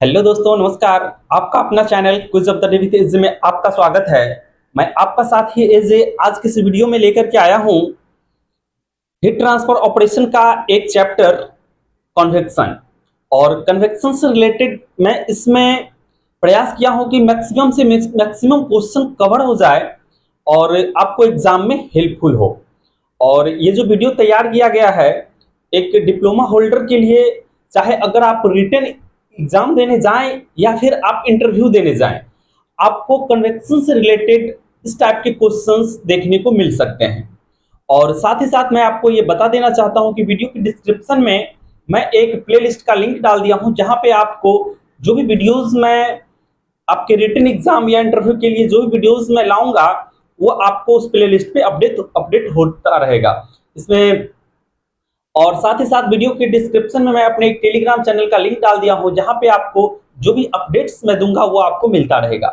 Hello दोस्तों, नमस्कार। आपका अपना channel quiz of the day with is में आपका स्वागत है। मैं आपका साथ ही एज आज के इस वीडियो में लेकर के आया हूं हीट ट्रांसफर ऑपरेशन का एक चैप्टर कन्वेक्शन। और कन्वेक्शन से रिलेटेड मैं इसमें प्रयास किया हूं कि मैक्सिमम से मैक्सिमम क्वेश्चन कवर हो जाए और आपको एग्जाम में हेल्पफुल हो। और ये जो वीडियो तैयार किया गया है एक डिप्लोमा होल्डर के लिए, चाहे अगर आप रिटन एग्जाम देने जाएं या फिर आप इंटरव्यू देने जाएं, आपको कन्वेक्शन से रिलेटेड इस टाइप के क्वेश्चंस देखने को मिल सकते हैं। और साथ ही साथ मैं आपको ये बता देना चाहता हूं कि वीडियो की डिस्क्रिप्शन में मैं एक प्लेलिस्ट का लिंक डाल दिया हूं, जहां पे आपको जो भी वीडियोस मैं आपके रिटन एग्जाम या इंटरव्यू के लिए जो भी वीडियोस मैं लाऊंगा, वो आपको उस प्लेलिस्ट पे अपडेट अपडेट होता रहेगा इसमें। और साथ ही साथ वीडियो के डिस्क्रिप्शन में मैं अपने एक टेलीग्राम चैनल का लिंक डाल दिया हूं, जहां पे आपको जो भी अपडेट्स मैं दूंगा वो आपको मिलता रहेगा।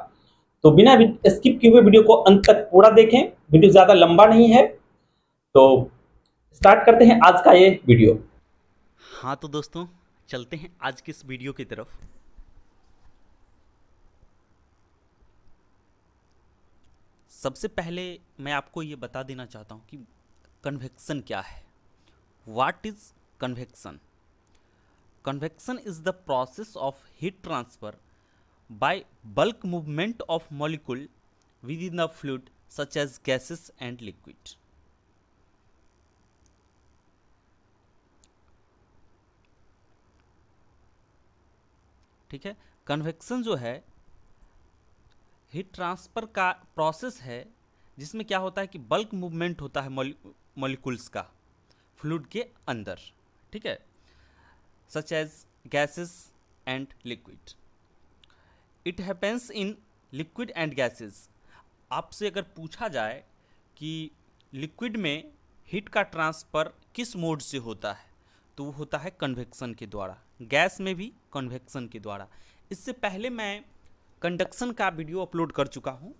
तो बिना स्किप किए हुए वीडियो को अंत तक पूरा देखें। वीडियो ज्यादा लंबा नहीं है, तो स्टार्ट करते हैं आज का ये वीडियो। हाँ तो दोस्तों, चलते हैं आज की इस वीडियो की तरफ। सबसे पहले मैं आपको ये बता देना चाहता हूँ कि कन्वेक्शन क्या है। What is convection? Convection is the process of heat transfer by bulk movement of molecule within the fluid such as gases and liquid. ठीक है। कन्वेक्शन जो है हीट ट्रांसफर का प्रोसेस है, जिसमें क्या होता है कि बल्क मूवमेंट होता है मॉलिक्यूल्स का फ्लूइड के अंदर। ठीक है, such as gases and liquid. It happens in liquid and gases. आपसे अगर पूछा जाए कि लिक्विड में हीट का ट्रांसफर किस मोड से होता है, तो वो होता है कन्वेक्शन के द्वारा। गैस में भी कन्वेक्शन के द्वारा। इससे पहले मैं कंडक्शन का वीडियो अपलोड कर चुका हूँ।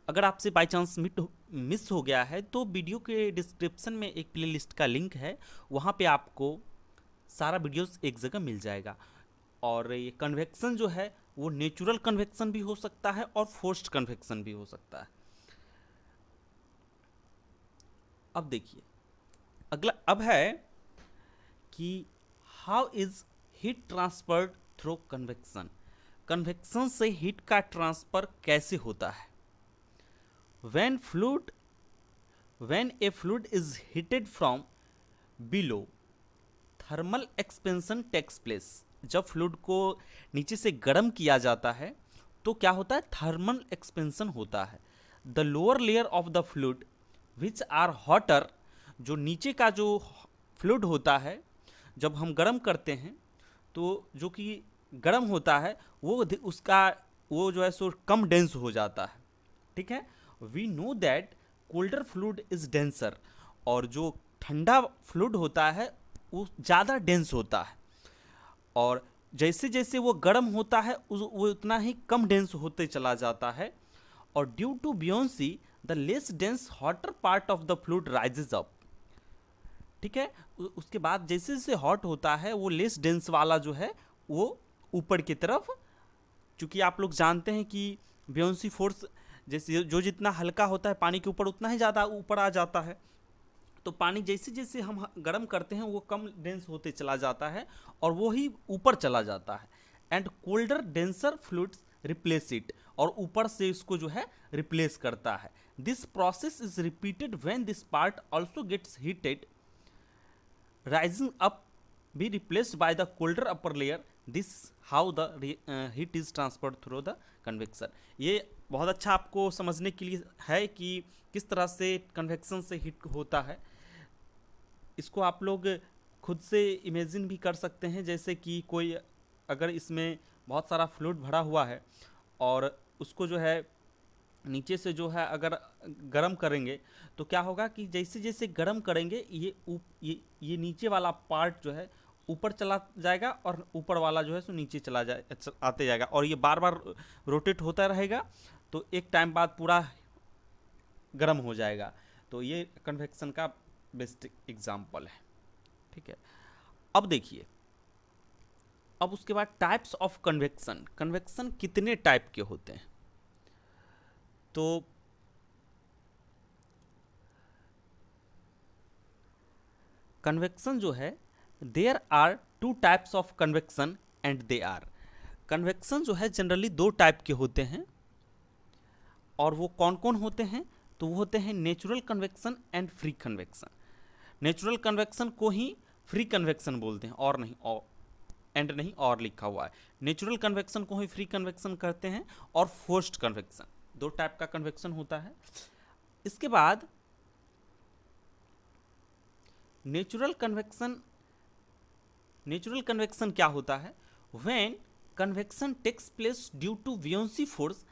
अगर आपसे बाई चांस मिस हो गया है तो वीडियो के डिस्क्रिप्शन में एक प्लेलिस्ट का लिंक है, वहाँ पे आपको सारा वीडियोस एक जगह मिल जाएगा। और ये कन्वेक्शन जो है वो नेचुरल कन्वेक्शन भी हो सकता है और फोर्स्ड कन्वेक्शन भी हो सकता है। अब देखिए, अगला अब है कि how is heat transferred through convection. Convection से हीट का ट्रांसफर कैसे होता है? When fluid when a fluid is heated from below, thermal expansion takes place. जब फ्लूइड को नीचे से गर्म किया जाता है तो क्या होता है? थर्मल एक्सपेंशन होता है। The lower layer of the fluid which are hotter. जो नीचे का जो फ्लूइड होता है, जब हम गर्म करते हैं तो जो कि गर्म होता है वो उसका वो जो है सो कम डेंस हो जाता है। ठीक है। We know that colder fluid is denser. और जो ठंडा फ्लूइड होता है वो ज़्यादा डेंस होता है। और जैसे जैसे वो गर्म होता है वो उतना ही कम डेंस होते चला जाता है। और due to buoyancy the less dense hotter part of the fluid rises up. ठीक है। उसके बाद जैसे जैसे हॉट होता है वो लेस डेंस वाला जो है वो ऊपर की तरफ, चूंकि आप लोग जानते हैं कि बियोंसी फोर्स जैसे जो जितना हल्का होता है पानी के ऊपर उतना ही ज़्यादा ऊपर आ जाता है। तो पानी जैसे जैसे हम गर्म करते हैं वो कम डेंस होते चला जाता है और वो ही ऊपर चला जाता है। And colder denser fluids replace it. और ऊपर से इसको जो है रिप्लेस करता है। This process is repeated when this part also gets heated, rising up be replaced by the colder upper layer. This how the heat is transferred through the convection. ये बहुत अच्छा आपको समझने के लिए है कि किस तरह से कन्वेक्शन से हीट होता है। इसको आप लोग खुद से इमेजिन भी कर सकते हैं, जैसे कि कोई अगर इसमें बहुत सारा फ्लूइड भरा हुआ है और उसको जो है नीचे से जो है अगर गरम करेंगे तो क्या होगा कि जैसे जैसे गरम करेंगे ये नीचे वाला पार्ट जो है ऊपर चला जाएगा और ऊपर वाला जो है सो नीचे चला जाए आते जाएगा और ये बार बार रोटेट होता रहेगा। तो एक टाइम बाद पूरा गर्म हो जाएगा। तो ये कन्वेक्शन का बेस्ट एग्जाम्पल है। ठीक है। अब देखिए, अब उसके बाद टाइप्स ऑफ कन्वेक्शन, कन्वेक्शन कितने टाइप के होते हैं? तो कन्वेक्शन जो है, there are two types of convection and they are, convection जो है जनरली दो टाइप के होते हैं, और वो कौन कौन होते हैं? तो वो होते हैं natural convection and free convection. Natural convection को ही फ्री कन्वेक्शन बोलते हैं, और नहीं, और एंड नहीं और लिखा हुआ है। नेचुरल कन्वेक्शन को ही फ्री कन्वेक्शन करते हैं, और फोर्स्ड कन्वेक्शन, दो टाइप का कन्वेक्शन होता है। इसके बाद नेचुरल कन्वेक्शन क्या होता है? When convection takes place due to buoyancy force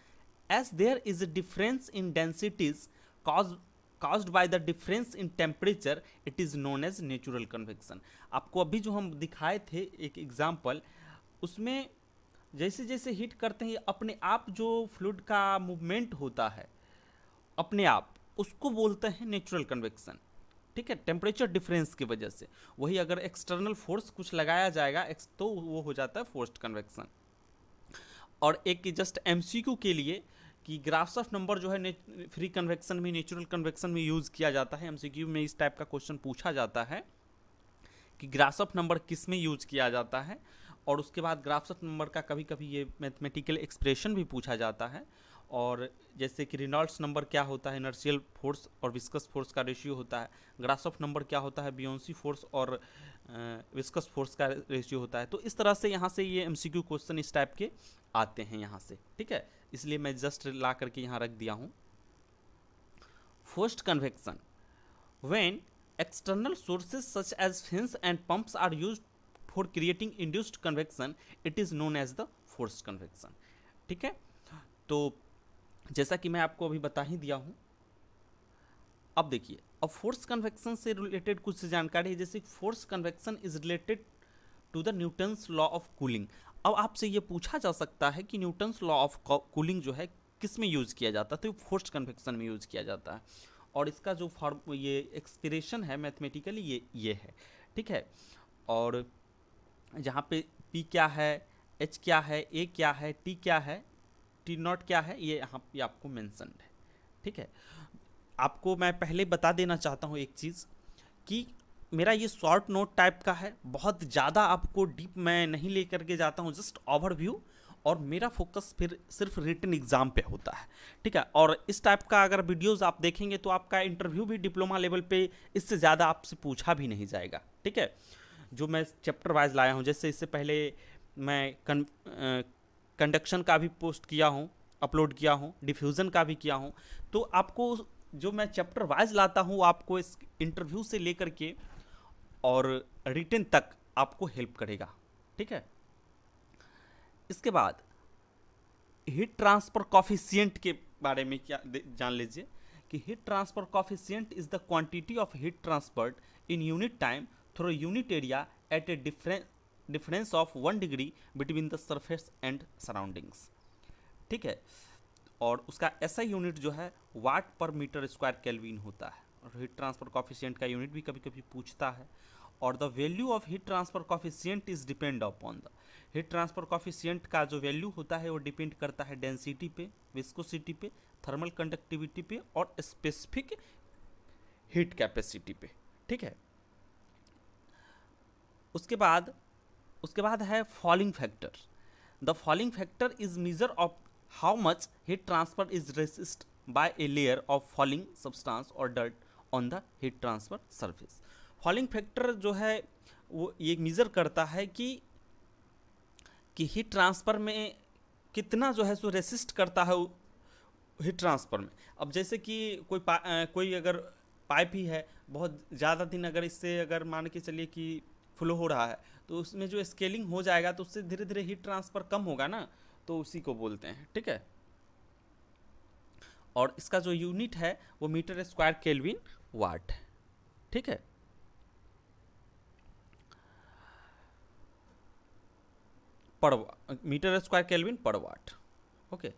as there is a difference in densities caused by the difference in temperature, it is known as natural convection। आपको अभी जो हम दिखाए थे एक एग्जाम्पल, उसमें जैसे जैसे हीट करते हैं अपने आप जो फ्लूइड का मूवमेंट होता है अपने आप, उसको बोलते हैं नेचुरल कन्वेक्शन। ठीक है, टेम्परेचर डिफरेंस की वजह से। वही अगर एक्सटर्नल फोर्स कुछ लगाया जाएगा तो वो हो जाता है फोर्स्ड कन्वेक्शन। और एक जस्ट एमसीक्यू के लिए कि ग्राफ्स ऑफ नंबर जो है फ्री कन्वेक्शन में, नेचुरल कन्वेक्शन में यूज़ किया जाता है। एमसीक्यू में इस टाइप का क्वेश्चन पूछा जाता है कि ग्राफ्स ऑफ नंबर किस में यूज़ किया जाता है, और उसके बाद ग्राफ्स ऑफ नंबर का कभी कभी ये मैथमेटिकल एक्सप्रेशन भी पूछा जाता है। और जैसे कि रिनॉल्ड्स नंबर क्या होता है, इनर्शियल फोर्स और विस्कस फोर्स का रेशियो होता है। ग्राफ्स ऑफ नंबर क्या होता है, बुयांसी फोर्स और विस्कस फोर्स का रेशियो होता है। तो इस तरह से यहाँ से ये एमसीक्यू क्वेश्चन इस टाइप के आते हैं यहाँ से। ठीक है, इसलिए मैं जस्ट ला करके यहाँ रख दिया हूँ। Forced convection, when external sources such as fans and pumps are used for creating induced convection, it is known as the forced convection। ठीक है, तो जैसा कि मैं आपको अभी बता ही दिया हूं। अब देखिए, अब फोर्स कन्वेक्शन से रिलेटेड कुछ जानकारी है। जैसे force convection is related to the Newton's law of cooling. अब आपसे ये पूछा जा सकता है कि न्यूटन्स लॉ ऑफ कूलिंग जो है किस में यूज़ किया जाता है? तो फोर्स्ड कन्वेक्शन में यूज़ किया जाता है, और इसका जो फॉर्म ये एक्सप्रेशन है मैथमेटिकली ये है। ठीक है, और जहाँ पे P क्या है, H क्या है, A क्या है, T क्या है, T नॉट क्या है, ये यहाँ पे आपको मेंशन्ड है। ठीक है, आपको मैं पहले बता देना चाहता हूँ एक चीज़ कि मेरा ये शॉर्ट नोट टाइप का है, बहुत ज़्यादा आपको डीप मैं नहीं ले करके जाता हूँ, जस्ट ओवरव्यू, और मेरा फोकस फिर सिर्फ रिटन एग्जाम पे होता है। ठीक है, और इस टाइप का अगर वीडियोस आप देखेंगे तो आपका इंटरव्यू भी डिप्लोमा लेवल पे इससे ज़्यादा आपसे पूछा भी नहीं जाएगा। ठीक है, जो मैं चैप्टर वाइज लाया हूँ, जैसे इससे पहले मैं कंडक्शन का भी पोस्ट किया हूँ, अपलोड किया हूँ, डिफ्यूज़न का भी किया हूँ। तो आपको जो मैं चैप्टर वाइज लाता हूँ आपको इस इंटरव्यू से लेकर के और रिटन तक आपको हेल्प करेगा। ठीक है, इसके बाद हीट ट्रांसफर कॉफिशिएंट के बारे में क्या जान लीजिए कि heat transfer coefficient is the quantity of heat transferred in unit time through unit area at A difference of 1 degree between the surface and surroundings. ठीक है, और उसका ऐसा यूनिट जो है वाट पर मीटर स्क्वायर केल्विन होता है। और हीट ट्रांसफर कॉफिशिएंट का यूनिट भी कभी कभी पूछता है। और the value of heat transfer coefficient is depend upon the, heat transfer coefficient का जो वैल्यू होता है वो डिपेंड करता है डेंसिटी पे, विस्कोसिटी पे, थर्मल कंडक्टिविटी पे और स्पेसिफिक हीट कैपेसिटी पे। ठीक है, उसके बाद है fouling factor. The fouling factor is measure of how much heat transfer is resist by a layer of fouling substance और dirt on the heat transfer surface. Fouling factor जो है वो ये मेजर करता है कि हीट ट्रांसफर में कितना जो है सो रेसिस्ट करता है हीट ट्रांसफर में। अब जैसे कि कोई अगर पाइप ही है, बहुत ज़्यादा दिन अगर इससे अगर मान के चलिए कि फ्लो हो रहा है, तो उसमें जो स्केलिंग हो जाएगा तो उससे धीरे धीरे हीट ट्रांसफर कम होगा ना, तो उसी को बोलते हैं। ठीक है, और इसका जो यूनिट है वो मीटर स्क्वायर केल्विन वाट है। ठीक है, पर मीटर स्क्वायर केल्विन पर वाट। ओके,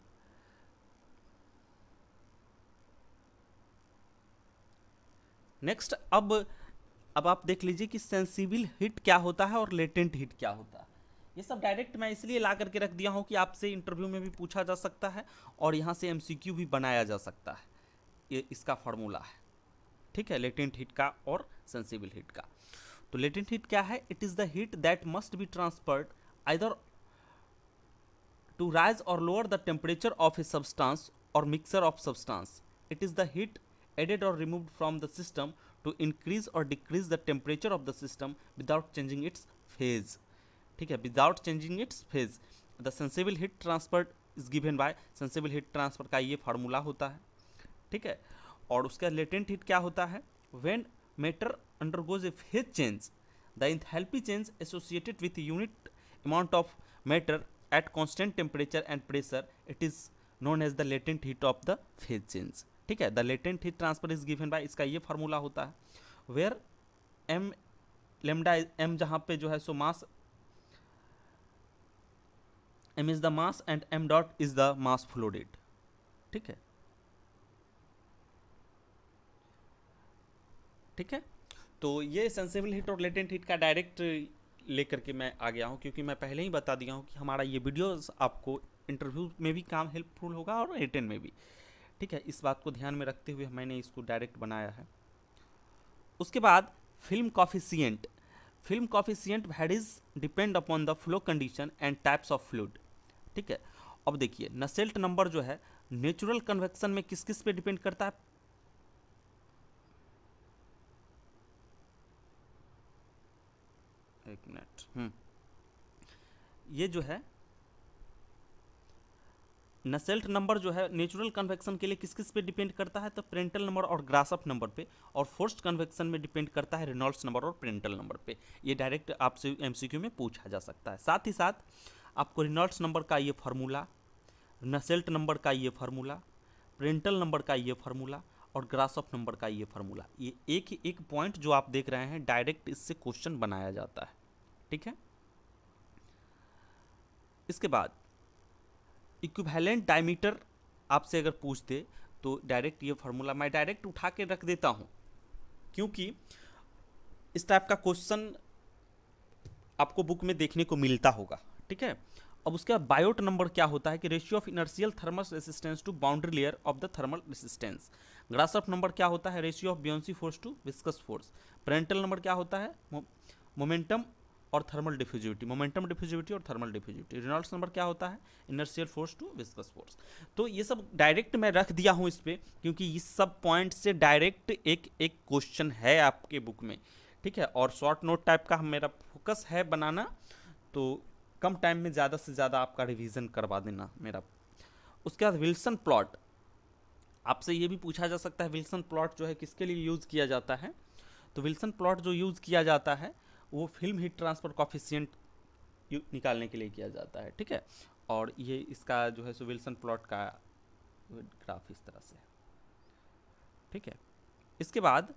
नेक्स्ट अब आप देख लीजिए कि सेंसिबल हीट क्या होता है और लेटेंट हीट क्या होता है। ये सब डायरेक्ट मैं इसलिए ला करके रख दिया हूँ कि आपसे इंटरव्यू में भी पूछा जा सकता है और यहाँ से एमसीक्यू भी बनाया जा सकता है। ये इसका फार्मूला है, ठीक है, लेटेंट हीट का और सेंसिबल हीट का। तो लेटेंट हीट क्या है? It is the heat that must be transferred either to rise or lower the temperature of a substance or mixture of substance. It is the heat added or removed from the system to increase or decrease the temperature of the system without changing its phase. ठीक है, without changing its phase. The sensible heat transfer is given by sensible heat transfer का ये formula होता है, ठीक है। और उसका लेटेंट हीट क्या होता है? When matter undergoes a phase change, the enthalpy change associated with unit amount of matter at constant temperature and pressure, it is known as the latent heat of the phase change, ठीक है। the latent heat transfer is given by, इसका ये formula होता है where m lambda m जहाँ पे जो है सो मास m is the mass and m dot is the mass flow rate, ठीक है, ठीक है। तो ये सेंसिबल हीट और लेटेंट हीट का डायरेक्ट लेकर के मैं आ गया हूँ, क्योंकि मैं पहले ही बता दिया हूँ कि हमारा ये वीडियोस आपको इंटरव्यू में भी काम हेल्पफुल होगा और रिटन में भी, ठीक है। इस बात को ध्यान में रखते हुए मैंने इसको डायरेक्ट बनाया है। उसके बाद film coefficient. Film coefficient varies depend upon the flow condition and types of fluid, ठीक है। अब देखिए नसेल्ट नंबर जो है नेचुरल कन्वेक्शन में किस किस पे डिपेंड करता है? एक मिनट, ये जो है नसेल्ट नंबर जो है नेचुरल कन्वेक्शन के लिए किस किस पे डिपेंड करता है? तो प्रेंटल नंबर और ग्रासफ नंबर पे, और फोर्स्ड कन्वेक्शन में डिपेंड करता है रेनॉल्ड्स नंबर और प्रेंटल नंबर पे। ये डायरेक्ट आपसे एमसीक्यू में पूछा जा सकता है। साथ ही साथ आपको रेनॉल्ड्स नंबर का ये फार्मूला, नसेल्ट नंबर का ये फार्मूला, प्रेंटल नंबर का ये फार्मूला और ग्रासफ नंबर का ये फार्मूला, ये एक एक पॉइंट जो आप देख रहे हैं डायरेक्ट इससे क्वेश्चन बनाया जाता है, ठीक है। इसके बाद इक्विवेलेंट डायमीटर आपसे अगर पूछ दे तो डायरेक्ट ये फार्मूला मैं डायरेक्ट उठा के रख देता हूँ, क्योंकि इस टाइप का क्वेश्चन आपको बुक में देखने को मिलता होगा, ठीक है। अब उसके बाद बायोट नंबर क्या होता है कि ratio of inertial thermal resistance to boundary layer of the thermal resistance. Grashof number क्या होता है? Ratio of buoyancy force to viscous force. Prandtl number क्या होता है? मोमेंटम और थर्मल डिफ्यूजिविटी, मोमेंटम डिफ्यूजिविटी और थर्मल डिफ्यूजिविटी। रेनॉल्ड्स नंबर क्या होता है? Inertial force to viscous force. तो ये सब डायरेक्ट मैं रख दिया हूँ इस पर, क्योंकि इस सब पॉइंट से डायरेक्ट एक एक क्वेश्चन है आपके बुक में, ठीक है। और शॉर्ट नोट टाइप का मेरा फोकस है बनाना, तो कम टाइम में ज़्यादा से ज़्यादा आपका रिवीजन करवा देना मेरा। उसके बाद विल्सन प्लॉट, आपसे ये भी पूछा जा सकता है विल्सन प्लॉट जो है किसके लिए यूज़ किया जाता है? तो विल्सन प्लॉट जो यूज़ किया जाता है वो फिल्म हीट ट्रांसफर कॉफिशिएंट निकालने के लिए किया जाता है, ठीक है। और ये इसका जो है सो विल्सन प्लॉट का ग्राफ इस तरह से, ठीक है। इसके बाद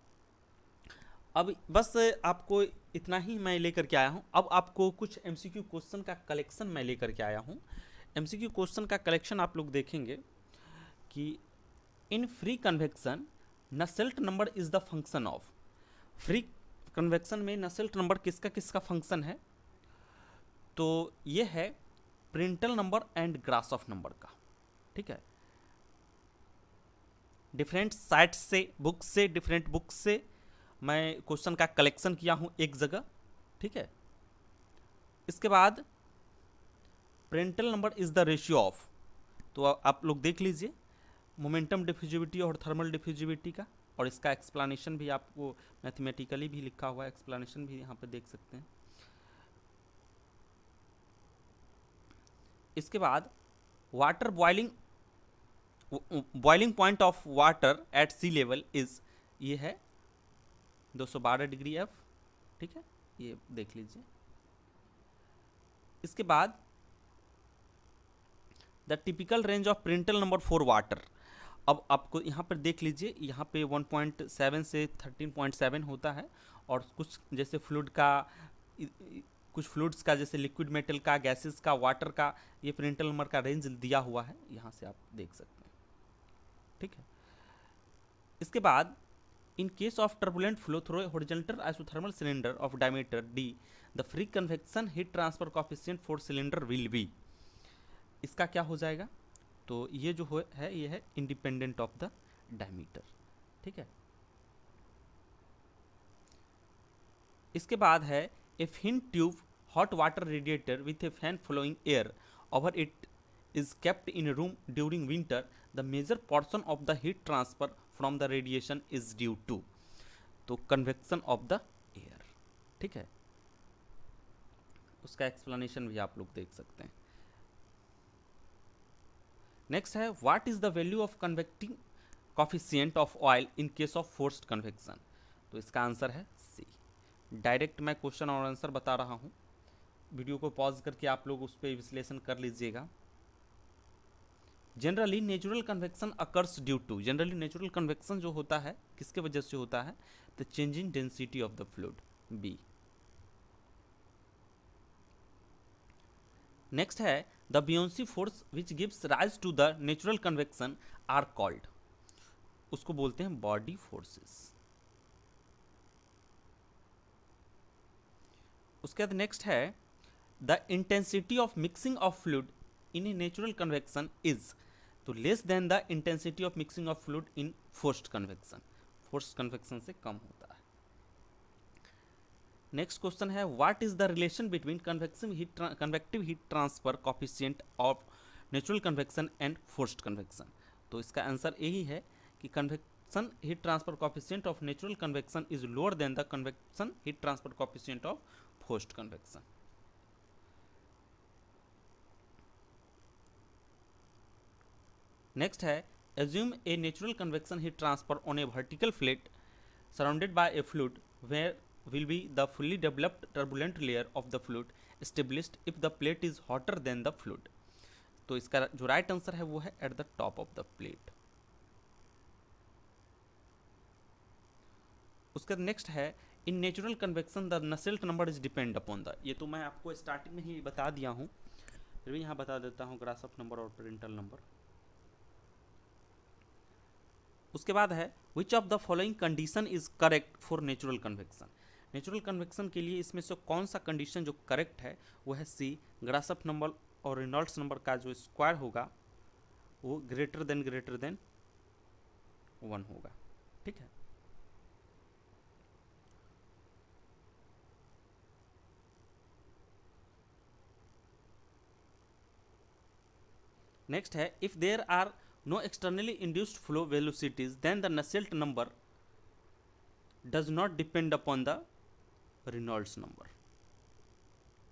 अब बस आपको इतना ही मैं लेकर के आया हूँ। अब आपको कुछ एमसीक्यू क्वेश्चन का कलेक्शन मैं लेकर के आया हूँ। एमसीक्यू क्वेश्चन का कलेक्शन आप लोग देखेंगे कि in free convection Nusselt number is the function of. Free convection में नसेल्ट नंबर किसका किसका फंक्शन है? तो ये है Prandtl number and Grashof number का, ठीक है। डिफरेंट साइट्स से, बुक्स से, डिफरेंट बुक्स से मैं क्वेश्चन का कलेक्शन किया हूँ एक जगह, ठीक है। इसके बाद Prandtl number is the ratio of, तो आप लोग देख लीजिए मोमेंटम डिफ्यूजिविटी और थर्मल डिफ्यूजिविटी का, और इसका एक्सप्लेनेशन भी आपको मैथमेटिकली भी लिखा हुआ है, एक्सप्लेनेशन भी यहाँ पे देख सकते हैं। इसके बाद water boiling point of water at sea level is, ये है 212 डिग्री एफ, ठीक है, ये देख लीजिए। इसके बाद the typical range of Prandtl number for water, अब आपको यहाँ पर देख लीजिए, यहाँ पे 1.7 से 13.7 होता है, और कुछ जैसे फ्लूइड का, कुछ फ्लूइड्स का जैसे लिक्विड मेटल का, गैसेस का, वाटर का, ये प्रेंटल नंबर का रेंज दिया हुआ है, यहाँ से आप देख सकते हैं, ठीक है। इसके बाद In case of turbulent flow through a horizontal isothermal cylinder of diameter d, the free convection heat transfer coefficient for cylinder will be, इसका क्या हो जाएगा? तो ये जो है ये है इंडिपेंडेंट ऑफ द डायमीटर, ठीक है। इसके बाद है a fin tube hot water radiator with a fan flowing air over it is kept in a room during winter. The major portion of the heat transfer from the radiation is due to, तो convection of the air, ठीक है। उसका explanation भी आप लोग देख सकते हैं। नेक्स्ट है what is the value of convecting coefficient of oil in case of forced convection, तो इसका आंसर है सी। डायरेक्ट मैं क्वेश्चन और आंसर बता रहा हूँ, वीडियो को पॉज करके आप लोग उस पर विश्लेषण कर लीजिएगा। Generally natural convection occurs due to, generally natural convection जो होता है किसके वजह से होता है? The changing density of the fluid, B. Next है the buoyancy force which gives rise to the natural convection are called, उसको बोलते हैं बॉडी फोर्सेस। उसके बाद नेक्स्ट है the intensity of mixing of fluid in a natural convection is, तो less than the intensity of mixing of fluid in forced convection, forced convection से कम होता है। नेक्स्ट क्वेश्चन है what is the relation between convective heat transfer coefficient of natural convection and forced convection, तो इसका answer यही है कि convection heat transfer coefficient of natural convection is lower than the convection heat transfer coefficient of forced convection. Next है assume a natural convection heat transfer on a vertical plate surrounded by a fluid where will be the fully developed turbulent layer of the fluid established if the plate is hotter than the fluid, तो इसका जो right answer है वो है at the top of the plate. उसका next है इन natural convection the Nusselt number is depend upon the, ये तो मैं आपको स्टार्टिंग में ही बता दिया हूँ, फिर भी यहाँ बता देता हूँ ग्रासॉफ नंबर और प्रिंटल नंबर। उसके बाद है विच of the following condition is correct for natural convection, natural convection के लिए इसमें से कौन सा कंडीशन जो करेक्ट है वो है सी, ग्रासॉफ नंबर और रेनॉल्ड्स नंबर का जो स्क्वायर होगा वो ग्रेटर देन 1 होगा, ठीक है। नेक्स्ट है if there are no externally induced flow velocities then the Nusselt number does not depend upon the Reynolds number,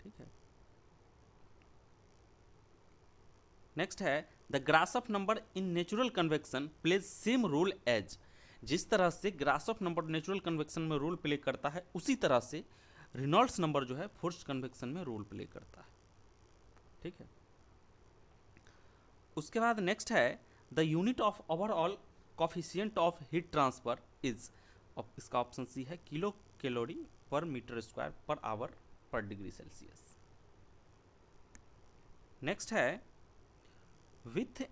ठीक है। नेक्स्ट है the Grashof number in natural convection plays same role as, जिस तरह से Grashof number natural convection में role play करता है उसी तरह से रेनॉल्ड्स नंबर जो है फोर्स्ड कन्वेक्शन में रोल प्ले करता है, ठीक है। उसके बाद नेक्स्ट है the unit of overall coefficient of heat transfer is, इसका ऑप्शन सी है kilo calorie per metre square per hour per degree Celsius. Next है with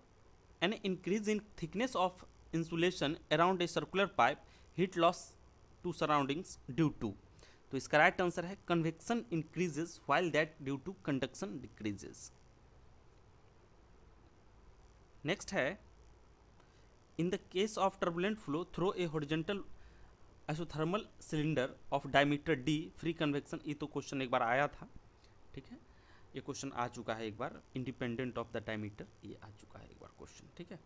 an increase in thickness of insulation around a circular pipe heat loss to surroundings due to, तो इसका right answer है convection increases while that due to conduction decreases. Next है in the case of turbulent flow through a horizontal isothermal cylinder of diameter D free convection, ये तो question एक बार आया था, ठीक है, ये क्वेश्चन आ चुका है एक बार, इंडिपेंडेंट ऑफ द डायमीटर ये आ चुका है एक बार क्वेश्चन, ठीक है,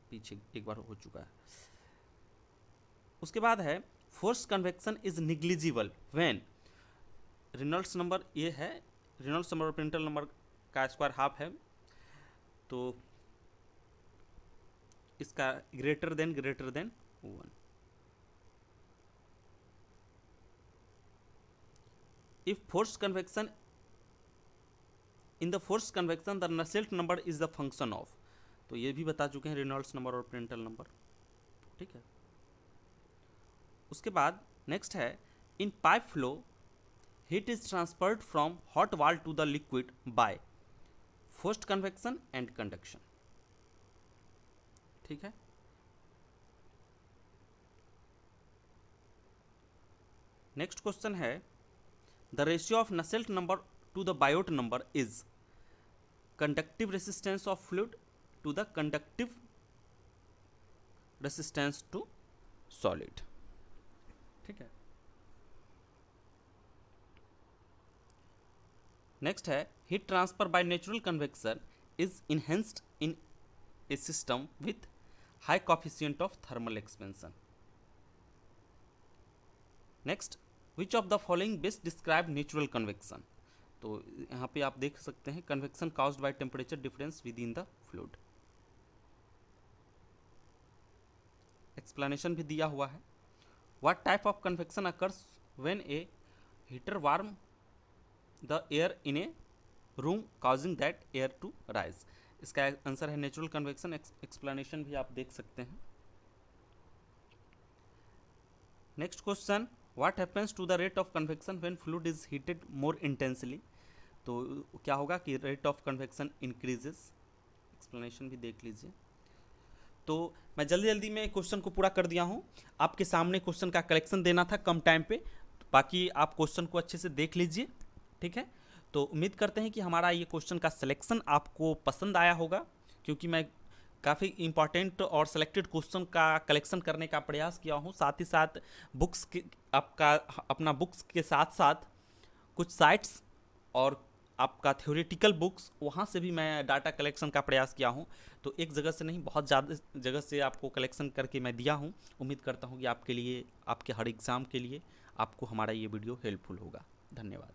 पीछे एक बार हो चुका है। उसके बाद है force convection is negligible when, Reynolds number ये है, रेनॉल्ड्स नंबर और प्रिंटल नंबर का स्क्वायर हाफ है, तो इसका greater than 1। If force convection in the force convection the Nusselt number is the function of, तो ये भी बता चुके हैं रेनॉल्ड्स नंबर और प्रिंटल नंबर, ठीक है। उसके बाद नेक्स्ट है in pipe flow heat is transferred from hot wall to the liquid by forced convection and conduction, ठीक है। नेक्स्ट क्वेश्चन है the ratio of Nusselt number to the Biot number is conductive resistance of fluid to the conductive resistance to solid. ठीक है, next है heat transfer by natural convection is enhanced in a system with high coefficient of thermal expansion. Next, which of the following best describe natural convection. तो यहाँ पे आप देख सकते हैं convection caused by temperature difference within the fluid. Explanation भी दिया हुआ है। What type of convection occurs when a heater warm the air in a room causing that air to rise. इसका आंसर है नेचुरल कन्वेक्शन। एक्सप्लेनेशन भी आप देख सकते हैं। Next question, what happens to the rate of convection when fluid is heated more intensely. तो क्या होगा कि rate of convection increases. Explanation भी देख लीजिए। तो मैं जल्दी जल्दी में क्वेश्चन को पूरा कर दिया हूँ। आपके सामने क्वेश्चन का कलेक्शन देना था कम टाइम पे, बाकी आप क्वेश्चन को अच्छे से देख लीजिए। ठीक है, तो उम्मीद करते हैं कि हमारा ये क्वेश्चन का सिलेक्शन आपको पसंद आया होगा, क्योंकि मैं काफ़ी इंपॉर्टेंट और सिलेक्टेड क्वेश्चन का कलेक्शन करने का प्रयास किया हूँ। साथ ही साथ बुक्स के अपना बुक्स के साथ साथ कुछ साइट्स और आपका थ्योरेटिकल बुक्स वहाँ से भी मैं डाटा कलेक्शन का प्रयास किया हूँ। तो एक जगह से नहीं, बहुत ज़्यादा जगह से आपको कलेक्शन करके मैं दिया हूँ। उम्मीद करता हूँ कि आपके लिए, आपके हर एग्ज़ाम के लिए आपको हमारा ये वीडियो हेल्पफुल होगा। धन्यवाद।